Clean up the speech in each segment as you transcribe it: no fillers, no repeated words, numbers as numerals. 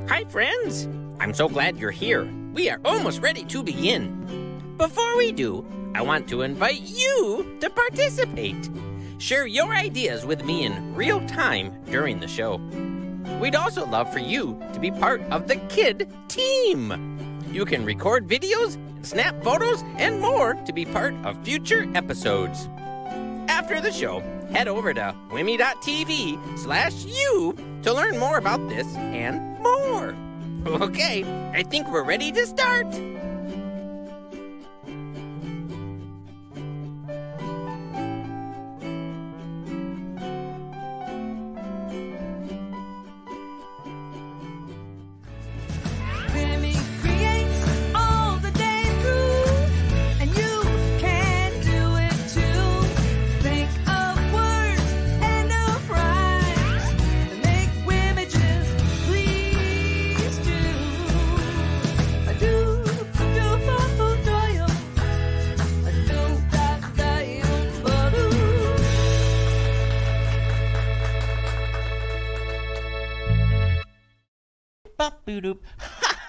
Hi, friends. I'm so glad you're here. We are almost ready to begin. Before we do, I want to invite you to participate. Share your ideas with me in real time during the show. We'd also love for you to be part of the Kid Team. You can record videos, snap photos, and more to be part of future episodes. After the show, head over to wimee.tv/you to learn more about this and more. Okay, I think we're ready to start.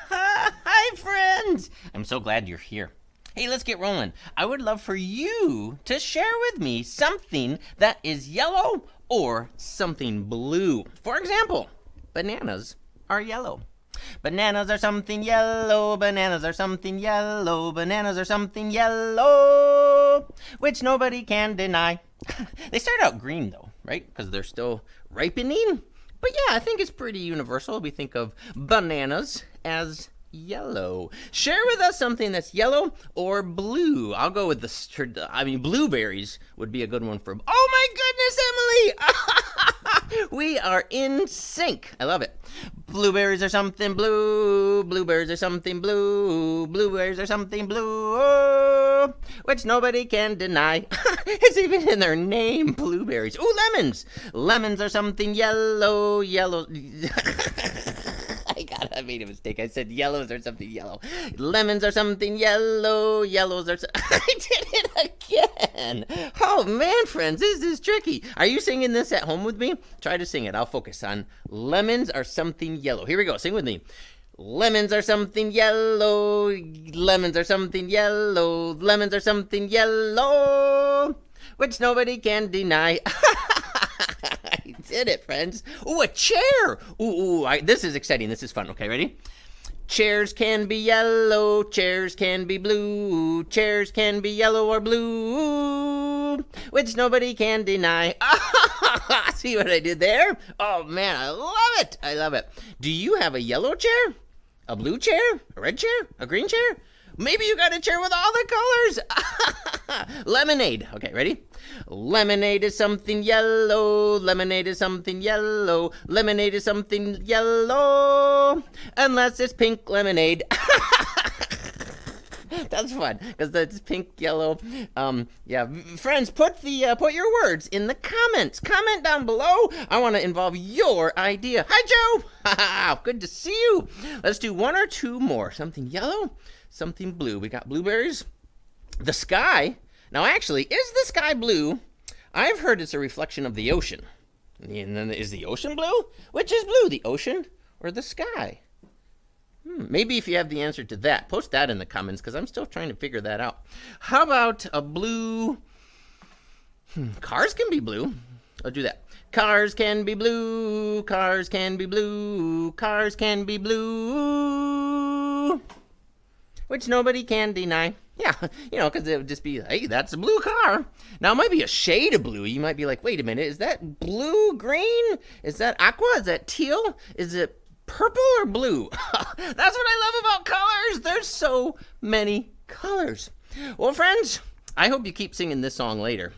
Hi, friends! I'm so glad you're here. Hey, let's get rolling. I would love for you to share with me something that is yellow or something blue. For example, bananas are yellow. Bananas are something yellow, bananas are something yellow, bananas are something yellow, which nobody can deny. They start out green though, right? Because they're still ripening. But yeah, I think it's pretty universal. We think of bananas as yellow. Share with us something that's yellow or blue. I'll go with blueberries would be a good one for... Oh my goodness, Emily! We are in sync. I love it. Blueberries are something blue. Blueberries are something blue. Blueberries are something blue, which nobody can deny. It's even in their name, blueberries. Ooh, lemons. Lemons are something yellow. I made a mistake. I said yellows are something yellow. Lemons are something yellow. Yellows are... I did it again. Oh, man, friends, this is tricky. Are you singing this at home with me? Try to sing it. I'll focus on lemons are something yellow. Here we go. Sing with me. Lemons are something yellow. Lemons are something yellow. Lemons are something yellow, which nobody can deny. Did it, friends. Ooh, a chair. This is exciting. This is fun. Okay, ready? Chairs can be yellow. Chairs can be blue. Chairs can be yellow or blue, which nobody can deny. See what I did there? Oh, man, I love it. I love it. Do you have a yellow chair? A blue chair? A red chair? A green chair? Maybe you got a chair with all the colors. Lemonade. Okay, ready? Lemonade is something yellow. Lemonade is something yellow. Lemonade is something yellow, unless it's pink lemonade. That's fun, because that's pink, yellow. Yeah, friends, put your words in the comments. Comment down below. I want to involve your idea. Hi, Joe. Good to see you. Let's do one or two more. Something yellow, something blue. We got blueberries. The sky. Now, actually, is the sky blue? I've heard it's a reflection of the ocean. And then is the ocean blue? Which is blue, the ocean or the sky? Maybe if you have the answer to that, post that in the comments, because I'm still trying to figure that out. How about a blue? Cars can be blue. I'll do that. Cars can be blue. Cars can be blue. Cars can be blue, which nobody can deny. Yeah, because it would just be, hey, that's a blue car. Now, it might be a shade of blue. You might be like, wait a minute, is that blue, green? Is that aqua? Is that teal? Is it purple or blue? That's what I love about colors. There's so many colors. Well, friends, I hope you keep singing this song later.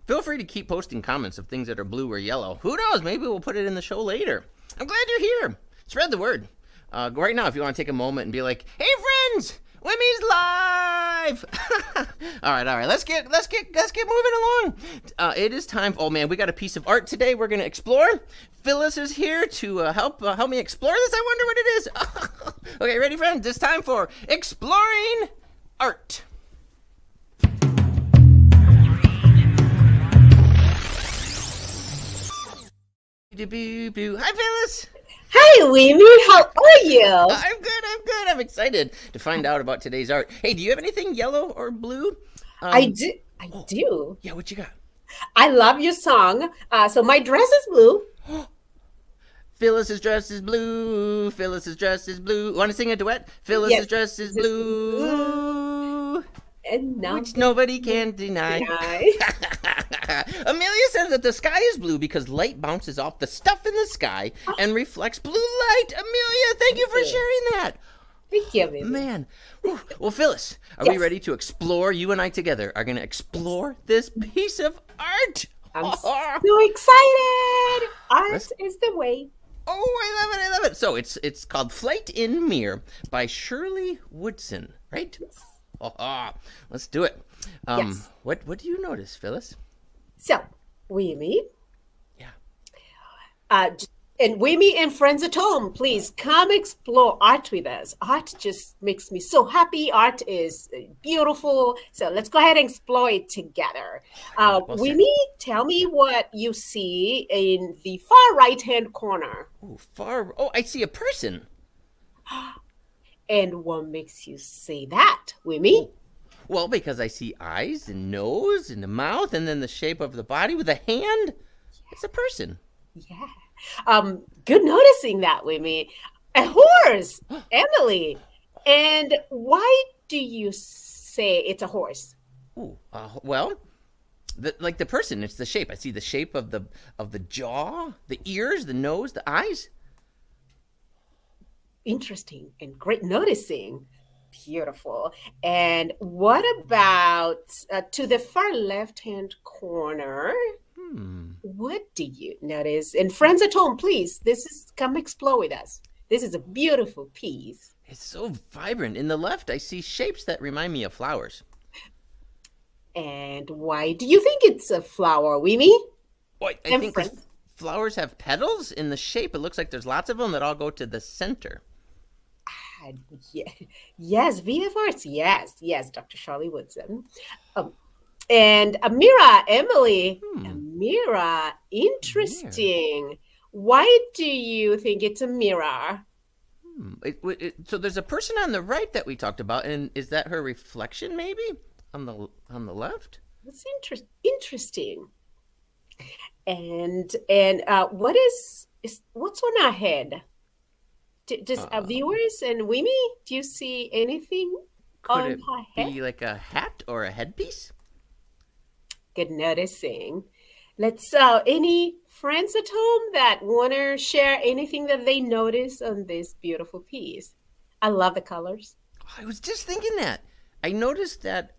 Feel free to keep posting comments of things that are blue or yellow. Who knows? Maybe we'll put it in the show later. I'm glad you're here. Spread the word. Right now, if you want to take a moment and be like, hey, friends, Wimee's live. all right. Let's get moving along. It is time. Oh man, we got a piece of art today. We're gonna explore. Phyllis is here to help me explore this. I wonder what it is. Okay, ready, friends? It's time for exploring art. Hi, Phyllis. Hi, Hi, Wimee. How are you? I'm good. I'm good. I'm excited to find out about today's art. Hey, do you have anything yellow or blue? I do. I Oh, do. yeah. What you got? I love your song. So my dress is blue. Phyllis's dress is blue. Phyllis's dress is blue. Want to sing a duet? Phyllis's Yes. dress is blue, And now which nobody can deny. Amelia says that the sky is blue because light bounces off the stuff in the sky and reflects blue light. Amelia, thank you for sharing that. Thank you, Wimee. Man. Whew. Well, Phyllis, are we ready to explore? You and I together are going to explore this piece of art. I'm so excited. Art is the way. Oh, I love it. I love it. So it's called Flight in Mirror by Shirley Woodson, right? Let's do it. Yes. What do you notice, Phyllis? So, Wimee. Yeah. And Wimee and friends at home, please come explore art with us. Art just makes me so happy. Art is beautiful. So let's go ahead and explore it together. Wimee, tell me what you see in the far right-hand corner. Oh, I see a person. And what makes you say that, Wimee? Well, because I see eyes and nose and a mouth and then the shape of the body with a hand. It's a person. Yeah. Good noticing that, Wimee. A horse, Emily. And why do you say it's a horse? Well, like the person, it's the shape. I see the shape of the jaw, the ears, the nose, the eyes. Interesting and great noticing. Beautiful. And what about to the far left-hand corner? What do you notice? And friends at home, please, come explore with us. This is a beautiful piece. It's so vibrant. In the left, I see shapes that remind me of flowers. And why do you think it's a flower, Wimee? I think flowers have petals in the shape. It looks like there's lots of them that all go to the center. Yes, VFRs. Yes, Dr. Shirley Woodson. And Amira, Emily, Amira, interesting. Why do you think it's a mirror? So there's a person on the right that we talked about, and is that her reflection maybe on the left? That's interesting. And what's on our head? Just our viewers and Wimee, do you see anything on her head? Could it be like a hat or a headpiece? Good noticing. Let's any friends at home that want to share anything that they notice on this beautiful piece? I love the colors. I was just thinking that. I noticed that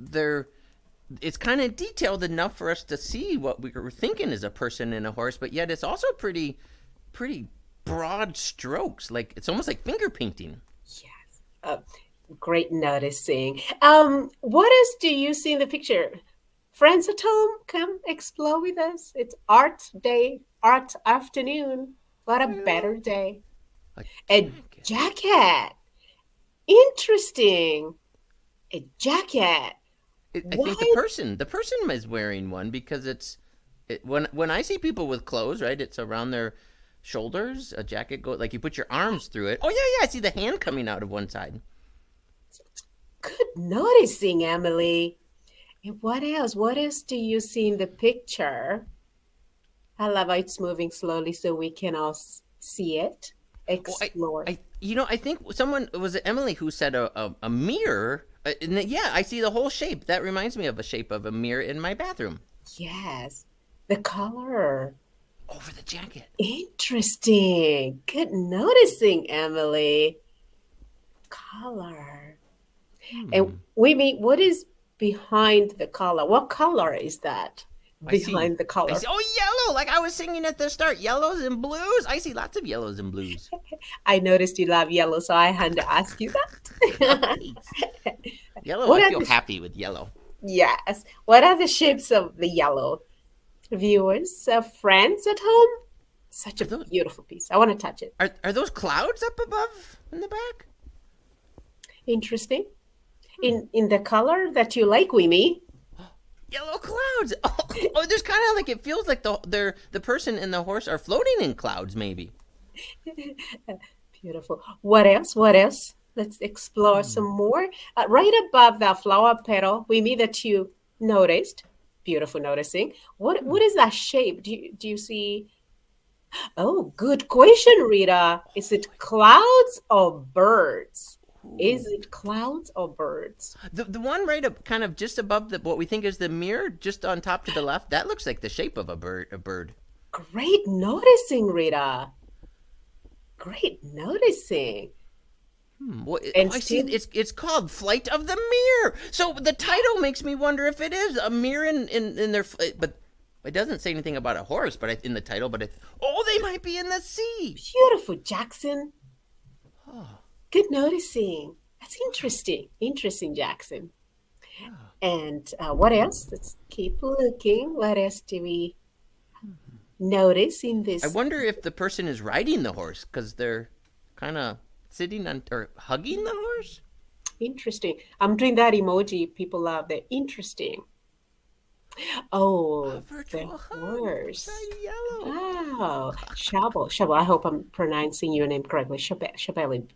it's kind of detailed enough for us to see what we were thinking is a person and a horse, but yet it's also pretty broad strokes. Like it's almost like finger painting. Yes. Great noticing. What else do you see in the picture? Friends at home, come explore with us. It's art day, art afternoon. What a better day. A jacket. Interesting. A jacket. I think the person is wearing one because when I see people with clothes, right, it's around their shoulders. A jacket like you put your arms through it. Oh yeah, I see the hand coming out of one side. Good noticing, Emily. And what else? What else do you see in the picture? I love how it's moving slowly so we can all see it. Explore. I think was it Emily who said a mirror? Yeah, I see the whole shape. That reminds me of a shape of a mirror in my bathroom. Yes, the color. Over the jacket. Interesting. Good noticing, Emily. Color. And Wimee, what is behind the color? What color is that behind the color? Yellow, like I was singing at the start. Yellows and blues. I see lots of yellows and blues. I noticed you love yellow, so I had to ask you that. Yellow, I feel happy with yellow. Yes. What are the shapes of the yellow? Viewers, friends at home? Such a beautiful piece. I want to touch it. Are those clouds up above in the back? Interesting. In the color that you like, Wimee. Yellow clouds. Oh, there's kind of like, it feels like the person and the horse are floating in clouds, maybe. Beautiful. What else? What else? Let's explore some more. Right above that flower petal, we mean that you noticed. Beautiful noticing. What is that shape? Do you see? Oh, good question, Rita. Is it clouds or birds? Is it clouds or birds? The one right up, kind of just above the what we think is the mirror, just on top to the left, that looks like the shape of a bird. A bird. Great noticing, Rita. Great noticing. Well, And I see. still, It's called Flight of the Mirror. So the title makes me wonder if it is a mirror in their. But it doesn't say anything about a horse. But in the title, oh, they might be in the sea. beautiful, Jackson. Good noticing. That's interesting. Interesting, Jackson. And what else? Let's keep looking. What else do we notice in I this? wonder if the person is riding the horse because they're kind of sitting on or hugging the horse. Interesting. I'm doing that emoji people love. They're interesting. A Oh, the virtual hug. horse. Shiny yellow. Oh, Shabo. Shabo. I hope I'm pronouncing your name correctly. Shabeli.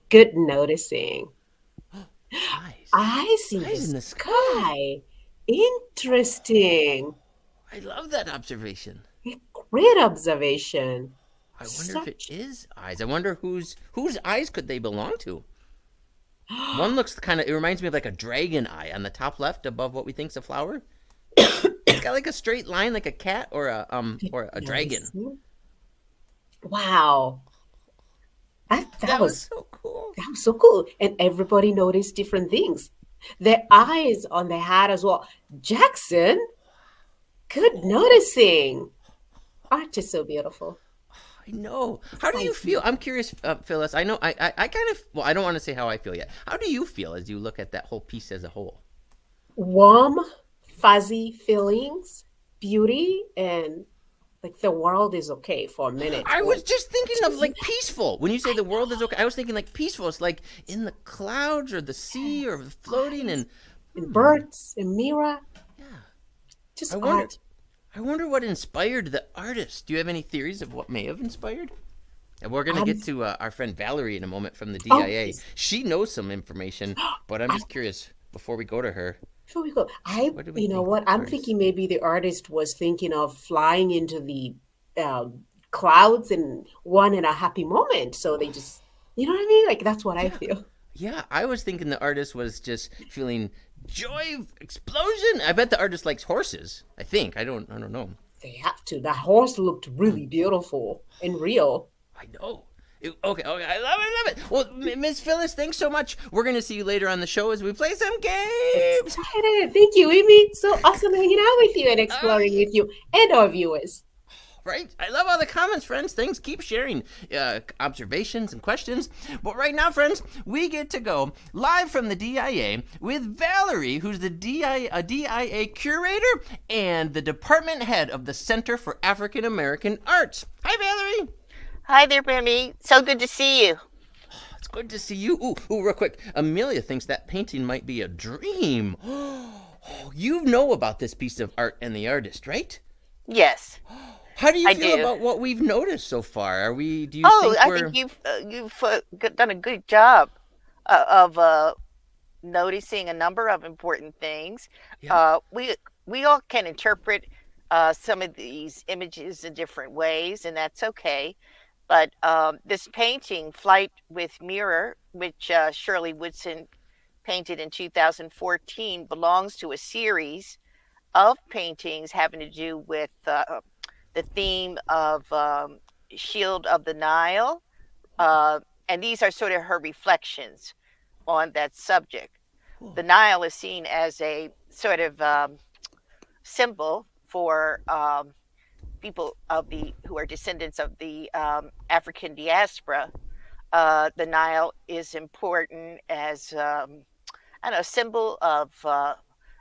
Good noticing. Eyes. Eyes in Eyes in the the sky. sky. Interesting. I love that observation. Great observation. I wonder if it Such is eyes. I wonder whose eyes could they belong to? One looks kind of. It reminds me of like a dragon eye on the top left, above what we think's a flower. It's got like a straight line, like a cat or a dragon. noticing. Wow. That That was was so cool. that was so cool. And everybody noticed different things. Their eyes on their hat as well. Jackson, good noticing. Art is so beautiful. I know. How do you feel? I'm curious, Phyllis. I know. I kind of. Well, I don't want to say how I feel yet. How do you feel as you look at that whole piece as a whole? Warm, fuzzy feelings, beauty, and like the world is okay for a minute. I Or was just thinking of like peaceful. When you say the world is okay, I was thinking like peaceful. It's like in the clouds or the sea or floating and birds and Mira, yeah. just I wonder. art. I wonder what inspired the artist. Do you have any theories of what may have inspired? And we're gonna get to our friend Valerie in a moment from the Oh, DIA. please. She knows some information, but I'm just curious before we go to her. Before we go, What do we you know think what? I'm artist? thinking maybe the artist was thinking of flying into the clouds and one in a happy moment. So they just, you know what I mean? Like that's what I Yeah. feel. Yeah, I was thinking the artist was just feeling joy explosion. I bet the artist likes horses. I think. I don't know. They have to. That horse looked really beautiful and real. I know. Okay, I love it, I love it. Well, Miss Phyllis, thanks so much. We're gonna see you later on the show as we play some games. Excited. Thank you, Wimee. So awesome hanging out with you and exploring with you and our viewers. Right? I love all the comments, friends. Thanks. Keep sharing observations and questions. But right now, friends, we get to go live from the DIA with Valerie, who's the DIA curator and the department head of the Center for African American Arts. Hi, Valerie. Hi there, Wimee. So good to see you. It's good to see you. Ooh, real quick. Amelia thinks that painting might be a dream. You know about this piece of art and the artist, right? Yes, How do you I feel do. about what we've noticed so far? Do you Oh, think I we're... think you've done a good job of noticing a number of important things. Yeah. We all can interpret some of these images in different ways, and that's okay. But this painting, Flight with Mirror, which Shirley Woodson painted in 2014, belongs to a series of paintings having to do with the theme of Shield of the Nile. And these are sort of her reflections on that subject. Cool. The Nile is seen as a sort of symbol for people who are descendants of the African diaspora. The Nile is important as a symbol of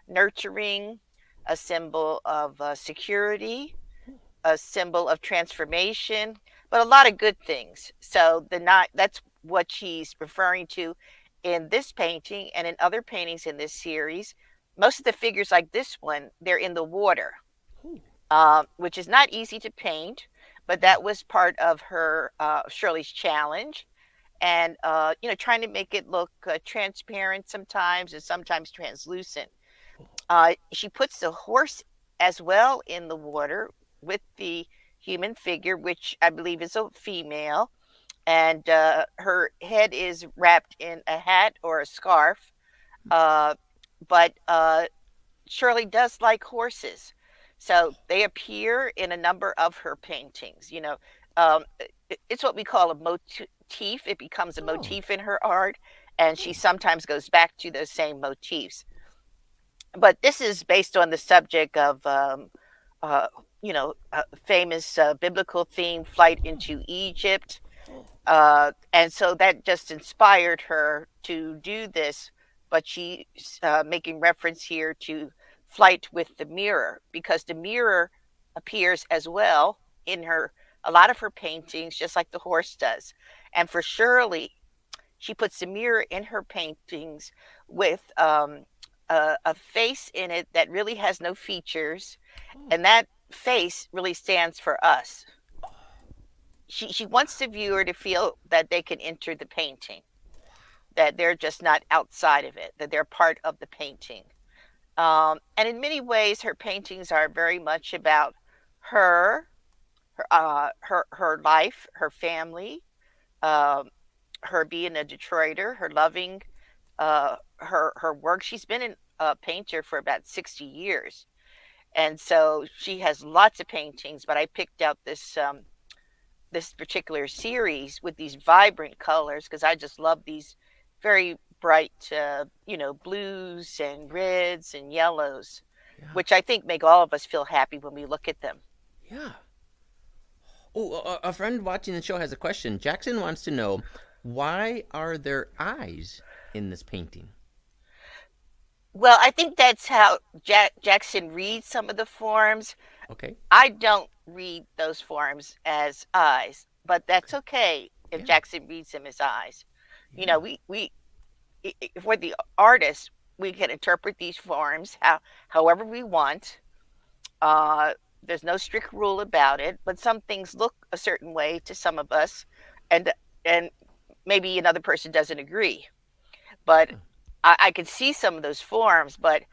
nurturing, a symbol of security, a symbol of transformation, but a lot of good things. So that's what she's referring to in this painting and in other paintings in this series. Most of the figures like this one, they're in the water, which is not easy to paint, but that was part of her Shirley's challenge, and trying to make it look transparent sometimes and sometimes translucent. She puts the horse as well in the water with the human figure, which I believe is a female, and her head is wrapped in a hat or a scarf. But Shirley does like horses, so they appear in a number of her paintings. It's what we call a motif. It becomes a Oh. motif in her art, and she sometimes goes back to those same motifs. But this is based on the subject of famous biblical theme, flight into Egypt. And so that just inspired her to do this. But she's making reference here to flight with the mirror, because the mirror appears as well in a lot of her paintings, just like the horse does. And for Shirley, she puts the mirror in her paintings with a face in it that really has no features, and that face really stands for us. She wants the viewer to feel that they can enter the painting, that they're just not outside of it, that they're part of the painting. And in many ways, her paintings are very much about her, her life, her family, her being a Detroiter, her loving her work. She's been a painter for about 60 years. And so she has lots of paintings, but I picked out this particular series with these vibrant colors because I just love these very bright, blues and reds and yellows, Yeah. which I think make all of us feel happy when we look at them. Yeah. Oh, a friend watching the show has a question. Jackson wants to know, why are there eyes in this painting? Well, I think that's how Jackson reads some of the forms. Okay. I don't read those forms as eyes, but that's okay if Yeah. Jackson reads them as eyes. Yeah. We for the artist, we can interpret these forms however we want. There's no strict rule about it, but some things look a certain way to some of us, and maybe another person doesn't agree. But I can see some of those forms, but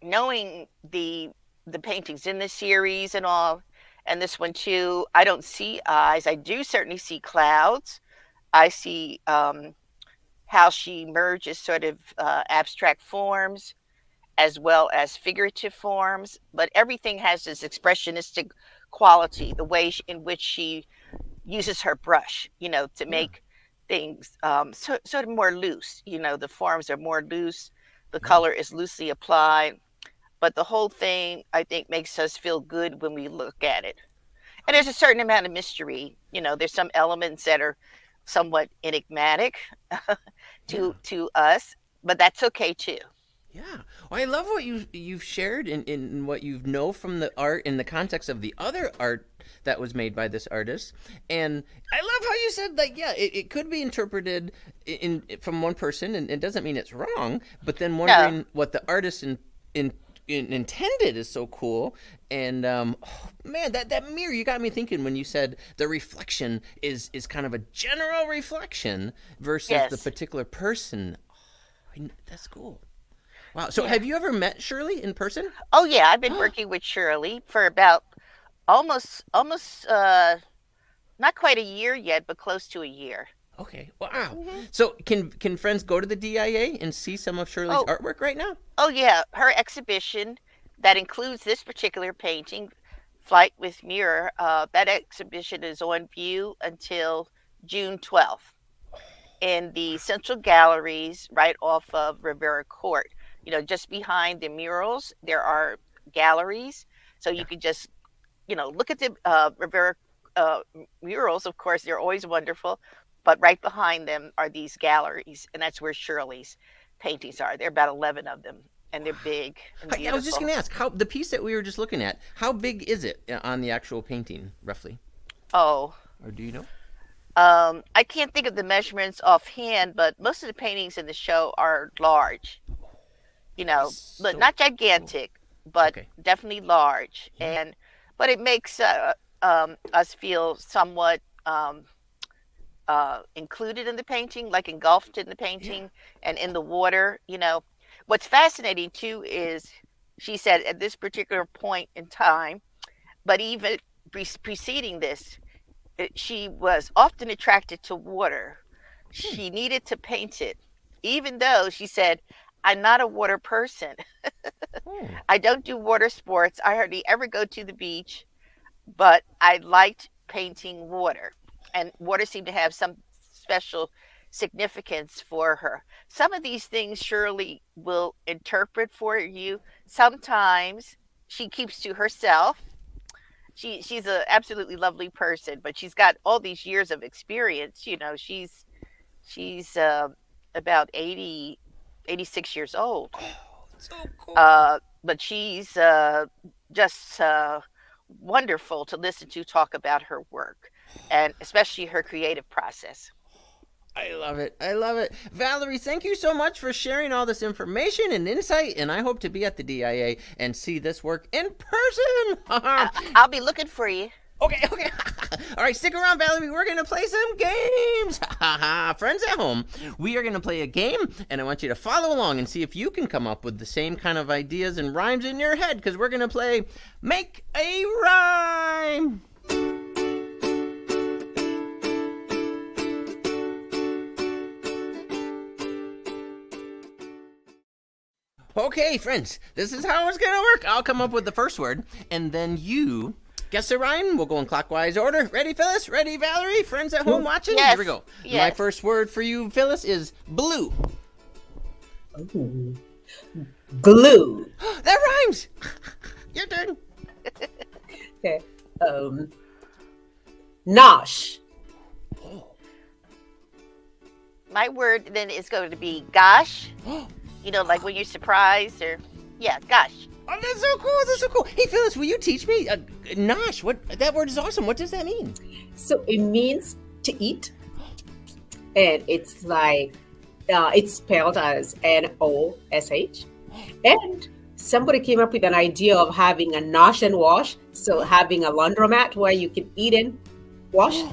knowing the paintings in this series and all, and this one too, I don't see eyes. I do certainly see clouds. I see how she merges sort of abstract forms as well as figurative forms, but everything has this expressionistic quality, the way in which she uses her brush, to make things sort of more loose. The forms are more loose, the color is loosely applied, but the whole thing, I think, makes us feel good when we look at it. And there's a certain amount of mystery. There's some elements that are somewhat enigmatic to us, but that's okay too. Yeah. Well, I love what you've shared in what you know from the art in the context of the other art that was made by this artist. And I love how you said, like, yeah, it could be interpreted from one person, and it doesn't mean it's wrong, but then wondering what the artist intended is so cool. And oh, man, that mirror, you got me thinking when you said the reflection is kind of a general reflection versus the particular person. Oh, that's cool. Wow. So have you ever met Shirley in person? Oh yeah, I've been working with Shirley for about almost not quite a year yet, but close to a year. Okay. Wow. So can friends go to the DIA and see some of Shirley's artwork right now? Oh yeah, her exhibition that includes this particular painting, Flight with Mirror, that exhibition is on view until June 12th in the Central Galleries right off of Rivera Court. Just behind the murals, there are galleries. So you can just, look at the Rivera murals. Of course, they're always wonderful. But right behind them are these galleries. And that's where Shirley's paintings are. There are about 11 of them. And they're big and beautiful. I was just going to ask, the piece that we were just looking at, how big is it on the actual painting, roughly? Oh. Or do you know? I can't think of the measurements offhand, but most of the paintings in the show are large. But not gigantic, but definitely large. And but it makes us feel somewhat included in the painting, like engulfed in the painting and in the water. What's fascinating too is she said at this particular point in time, but even preceding this, she was often attracted to water. She needed to paint it, even though she said, I'm not a water person. I don't do water sports. I hardly ever go to the beach, but I liked painting water. And water seemed to have some special significance for her. Some of these things Shirley will interpret for you. Sometimes she keeps to herself. She's an absolutely lovely person, but she's got all these years of experience. She's about 86 years old. Oh, so cool. But she's just wonderful to listen to talk about her work, and especially her creative process. I love it. I love it. Valerie, thank you so much for sharing all this information and insight, and I hope to be at the DIA and see this work in person. I'll be looking for you. Okay. All right, stick around, Valerie. We're going to play some games. Friends at home, we are going to play a game, and I want you to follow along and see if you can come up with the same kind of ideas and rhymes in your head, because we're going to play Make a Rhyme. Okay, friends, this is how it's going to work. I'll come up with the first word, and then you guess the rhyme. We'll go in clockwise order. Ready, Phyllis? Ready, Valerie? Friends at home watching? Yes. Here we go. Yes. My first word for you, Phyllis, is blue. Ooh. Glue. That rhymes. Your turn. Okay. Nosh. My word then is going to be gosh. Like when you're surprised, or gosh. Oh, that's so cool. That's so cool. Hey, Phyllis, will you teach me? Nosh, that word is awesome. What does that mean? So it means to eat. And it's like, it's spelled as Nosh. And somebody came up with an idea of having a nosh and wash. So having a laundromat where you can eat and wash.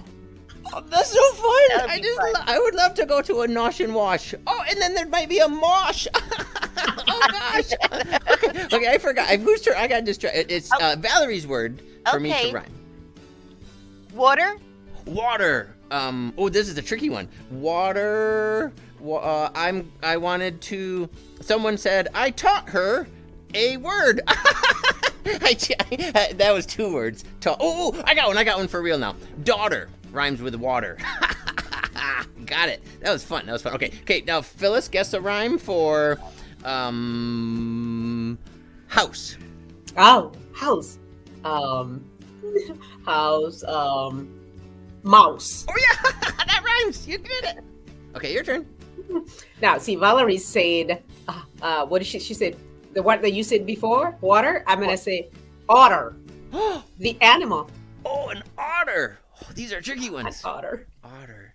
Oh, that's so fun. Fun. I would love to go to a nosh and wash. Oh, and then there might be a mosh. Oh, gosh. Okay, I forgot. Whose turn? I got distracted. It's Valerie's word for me to rhyme. Water. Water. This is a tricky one. Water. I wanted to. Someone said I taught her a word. That was 2 words. I got one for real now. Daughter rhymes with water. Got it. That was fun. Okay. Now Phyllis, guess a rhyme for house. Oh, house. Mouse. Oh yeah, that rhymes. You did it. Okay, your turn. Now, see, Valerie said, what did she said? The one that you said before, water. I'm gonna say otter, the animal. Oh, an otter. Oh, these are tricky ones. An otter. Otter.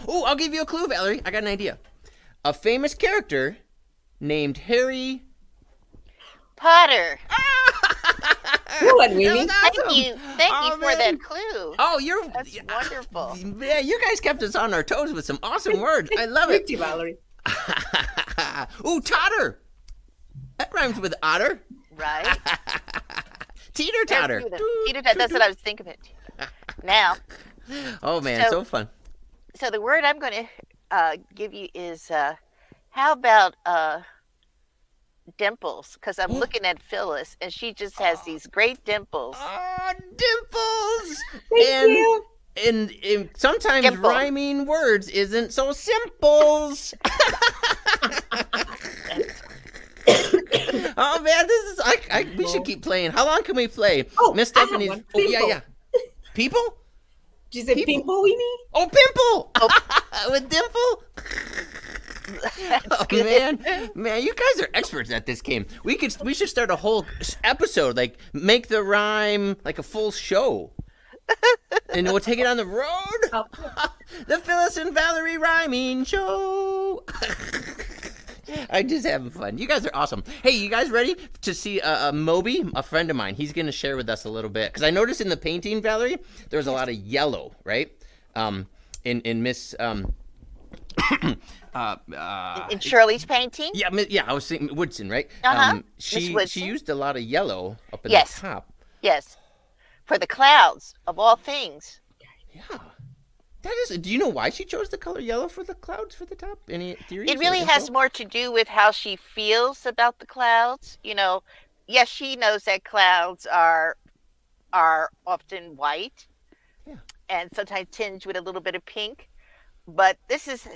I'll give you a clue, Valerie. I got an idea. A famous character named Harry Potter. Good one, Wimee. Awesome. Thank you for that clue. Oh, That's wonderful. Yeah, you guys kept us on our toes with some awesome words. I love it. Thank you, Valerie. Totter. That rhymes with otter. Right. Teeter totter. That's what I was thinking of. Now. Oh man, so fun. So the word I'm going to give you is how about dimples? Because I'm looking at Phyllis, and she just has these great dimples. Oh, dimples! Thank you. And sometimes Dimple. rhyming words isn't so simples. Oh man, this is we should keep playing. How long can we play? Oh, Miss I have Stephanie's. one. Oh yeah. People? Did you say pimple, Wimee? Oh, pimple! With dimple? Oh man, you guys are experts at this game. We should start a whole episode, like make the rhyme like a full show, and we'll take it on the road. The Phyllis and Valerie rhyming show. I'm just having fun. You guys are awesome. Hey, you guys ready to see Moby, a friend of mine? He's going to share with us a little bit. Because I noticed in the painting, Valerie, there's a lot of yellow, right? In Miss... in Shirley's painting? Yeah, I was thinking Woodson, right? She used a lot of yellow up in the top. Yes. For the clouds, of all things. Yeah. That is. Do you know why she chose the color yellow for the clouds for the top? Any theories? It really has more to do with how she feels about the clouds. You know, yes, she knows that clouds are often white, and sometimes tinged with a little bit of pink. But this is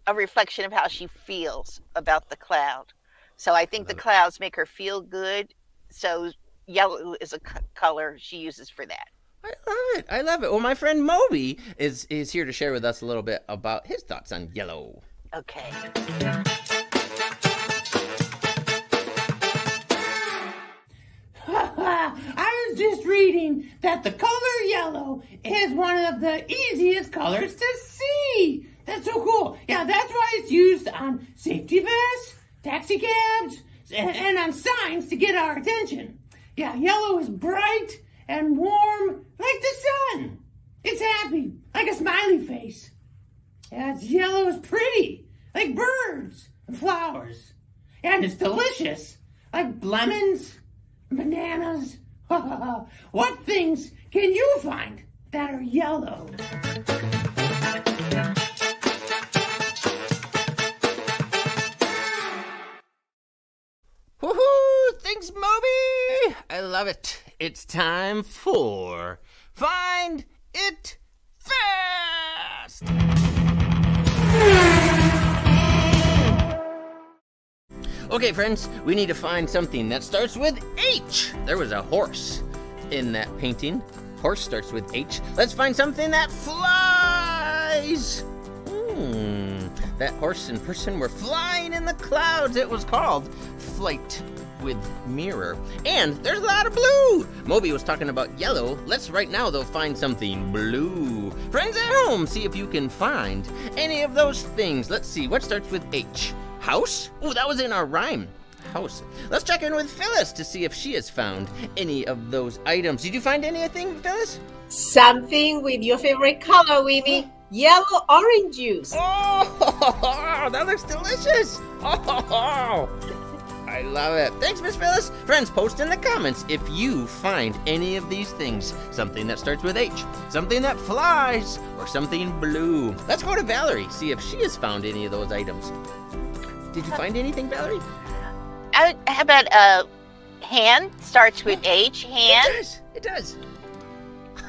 a reflection of how she feels about the cloud. So I think the clouds make her feel good. So yellow is a color she uses for that. I love it. Well, my friend Moby is here to share with us a little bit about his thoughts on yellow. Okay. I was just reading that the color yellow is one of the easiest colors to see. That's so cool. Yeah, that's why it's used on safety vests, taxi cabs, and on signs to get our attention. Yeah, yellow is bright and warm like the sun. It's happy, like a smiley face. Yeah, it's yellow is pretty, like birds and flowers. Yeah, and it's delicious, like lemons, bananas. What things can you find that are yellow? Woohoo! Thanks, Moby! I love it. It's time for Find It Fast! Okay, friends, we need to find something that starts with H. There was a horse in that painting. Horse starts with H. Let's find something that flies. That horse and person were flying in the clouds. It was called Flight with Mirror. And there's a lot of blue. Moby was talking about yellow. Let's right now, though, find something blue. Friends at home, see if you can find any of those things. Let's see, what starts with H? House? Oh, that was in our rhyme. House. Let's check in with Phyllis to see if she has found any of those items. Did you find anything, Phyllis? Something with your favorite color, Wimee. Yellow orange juice. Oh, that looks delicious. Oh, I love it. Thanks, Miss Phyllis. Friends, post in the comments if you find any of these things. Something that starts with H, something that flies, or something blue. Let's go to Valerie, see if she has found any of those items. Did you find anything, Valerie? How about hand? Starts with H. Hand. It does.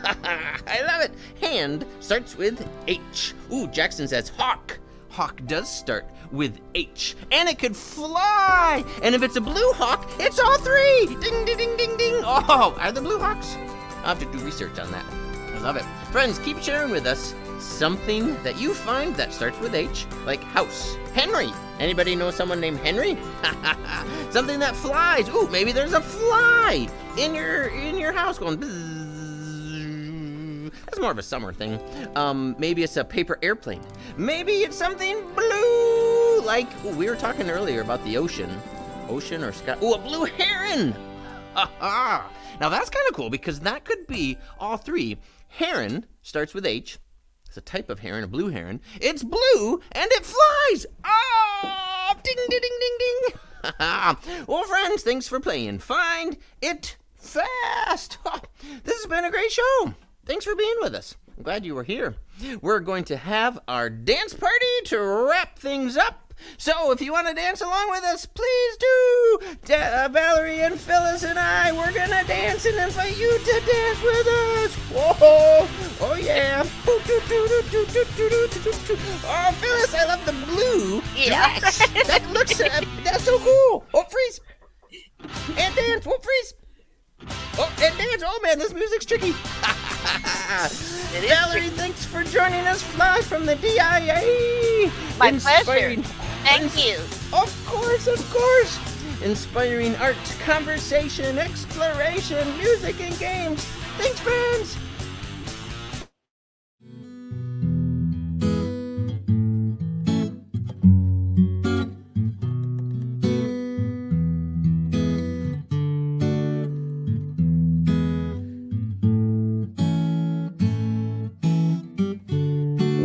I love it. Hand starts with H. Ooh, Jackson says hawk. Hawk does start with H. And it could fly. And if it's a blue hawk, it's all three. Ding, ding, ding, ding, ding. Oh, are the blue hawks? I'll have to do research on that. I love it. Friends, keep sharing with us something that you find that starts with H, like house. Henry. Anybody know someone named Henry? Something that flies. Ooh, maybe there's a fly in your house going bzzz. That's more of a summer thing. Maybe it's a paper airplane. Maybe it's something blue, like we were talking earlier about the ocean or sky. Ooh, a blue heron. Now that's kind of cool because that could be all three. Heron starts with H. It's a type of heron, a blue heron. It's blue and it flies. Oh, ding, ding, ding, ding, ding. Well, friends, thanks for playing Find It Fast. This has been a great show. Thanks for being with us. I'm glad you were here. We're going to have our dance party to wrap things up. So if you want to dance along with us, please do. Valerie and Phyllis and I, we're going to dance and invite you to dance with us. Whoa. Oh, yeah. Oh, Phyllis, I love the blue dress. That looks, that's so cool. Oh, freeze. And dance. Oh, freeze. Oh, and dance. Oh, man, this music's tricky. Valerie, thanks for joining us live from the DIA. My pleasure. Thank you. Of course. Inspiring art, conversation, exploration, music, and games. Thanks, friends.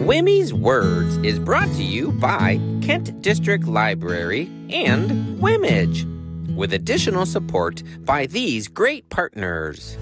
Wimee's Words is brought to you by Kent District Library and Wimage, with additional support by these great partners.